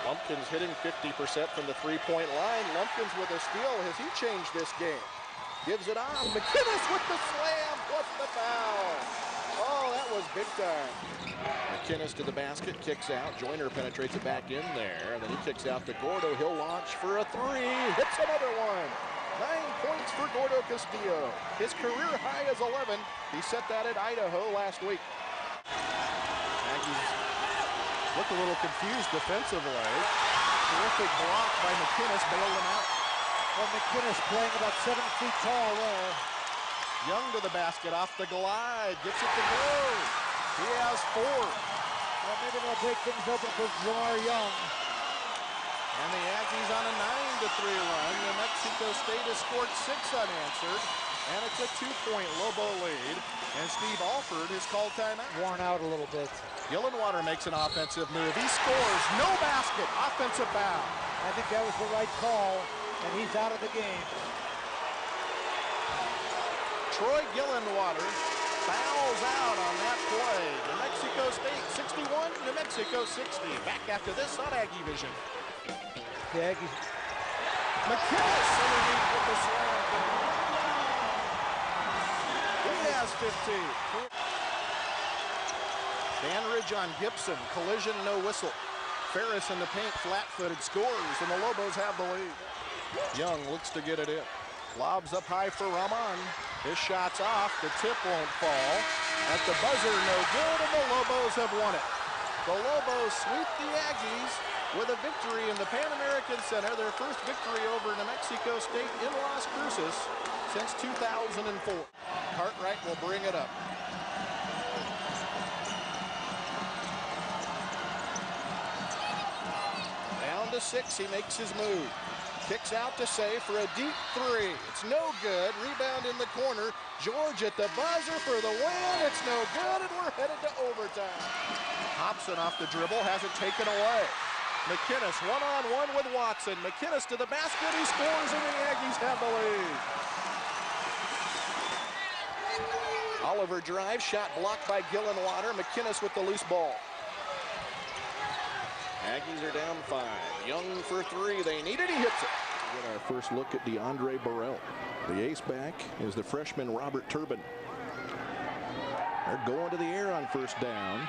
Lumpkins hitting 50% from the three-point line. Lumpkins with a steal. Has he changed this game? Gives it on. McInnes with the slam plus the foul. Oh, that was big time. McInnes to the basket, kicks out. Joyner penetrates it back in there. And then he kicks out to Gordo. He'll launch for a three. Hits another one. 9 points for Gordo Castillo. His career high is 11. He set that at Idaho last week. Aggies look a little confused defensively. Terrific block by McInnes, bailed him out. Well, McInnes playing about 7 feet tall there. Young to the basket, off the glide, gets it to go. He has 4. Well, maybe they'll break things open for Jamar Young. And the Aggies on a 9-3 run. New Mexico State has scored 6 unanswered. And it's a 2-point Lobo lead. And Steve Alford has called timeout. Worn out a little bit. Gillenwater makes an offensive move. He scores. No basket. Offensive foul. I think that was the right call, and he's out of the game. Troy Gillenwater fouls out on that play. New Mexico State 61, New Mexico 60. Back after this on Aggie Vision. The Aggies. McInnes underneath with the slam. He has 15. Danridge on Gibson. Collision, no whistle. Ferris in the paint, flat-footed, scores, and the Lobos have the lead. Young looks to get it in. Lobs up high for Rahman. His shot's off. The tip won't fall. At the buzzer, no good, and the Lobos have won it. The Lobos sweep the Aggies with a victory in the Pan American Center, their first victory over New Mexico State in Las Cruces since 2004. Cartwright will bring it up. Down to 6, he makes his move. Kicks out to Say for a deep 3. It's no good. Rebound in the corner. George at the buzzer for the win. It's no good, and we're headed to overtime. Hobson off the dribble, has it taken away. McInnes one-on-one with Watson. McInnes to the basket, he scores, and the Aggies have the lead. Oliver drives, shot blocked by Gillenwater. McInnes with the loose ball. Aggies are down 5. Young for 3. They need it. He hits it. We get our first look at DeAndre Burrell. The ace back is the freshman Robert Turbin. They're going to the air on first down.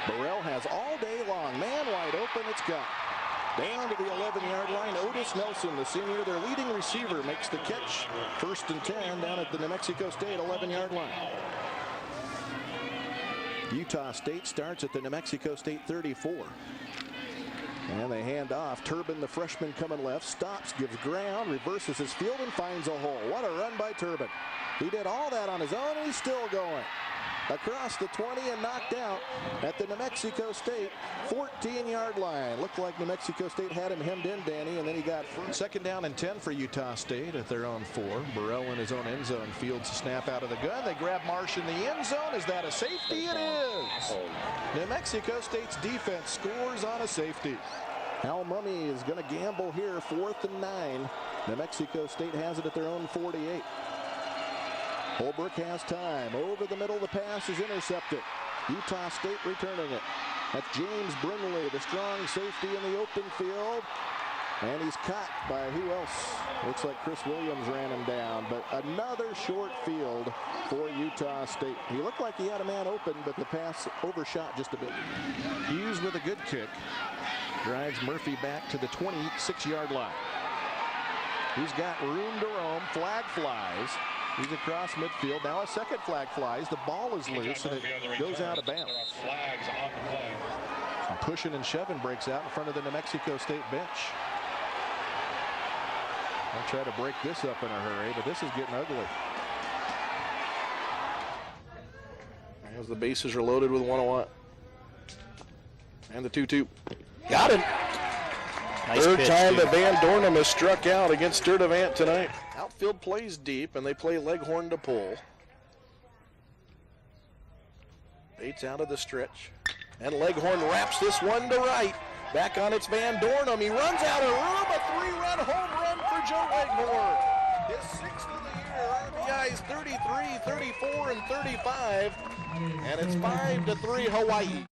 Burrell has all day long. Man wide open. It's got. Down to the 11-yard line. Otis Nelson, the senior, their leading receiver, makes the catch. 1st and 10 down at the New Mexico State 11-yard line. Utah State starts at the New Mexico State 34. And they hand off. Turbin, the freshman, coming left, stops, gives ground, reverses his field, and finds a hole. What a run by Turbin. He did all that on his own, and he's still going. Across the 20 and knocked out at the New Mexico State 14-yard line. Looked like New Mexico State had him hemmed in, Danny, and then he got first. 2nd down and 10 for Utah State at their own 4. Burrell in his own end zone fields a snap out of the gun. They grab Marsh in the end zone. Is that a safety? It is. New Mexico State's defense scores on a safety. Al Mummy is going to gamble here. 4th and 9. New Mexico State has it at their own 48. Holbrook has time. Over the middle, the pass is intercepted. Utah State returning it. That's James Brindley, the strong safety in the open field. And he's caught by who else? Looks like Chris Williams ran him down. But another short field for Utah State. He looked like he had a man open, but the pass overshot just a bit. Hughes with a good kick. Drives Murphy back to the 26-yard line. He's got room to roam. Flag flies. He's across midfield. Now a second flag flies. The ball is loose, and it goes out of bounds. And pushing and shoving breaks out in front of the New Mexico State bench. I'll try to break this up in a hurry, but this is getting ugly. As the bases are loaded with 1-0. And the 2-2. Got him. Nice Third pitch, time dude. that Van Dornum has struck out against Sturdivant tonight. Outfield plays deep, and they play Leghorn to pull. Bates out of the stretch. And Leghorn wraps this one to right. Back on its Van Dornum. He runs out of room. A 3-run home run for Joe Leghorn. His 6th of the year. RBIs 33, 34, and 35. And it's 5-3 Hawaii.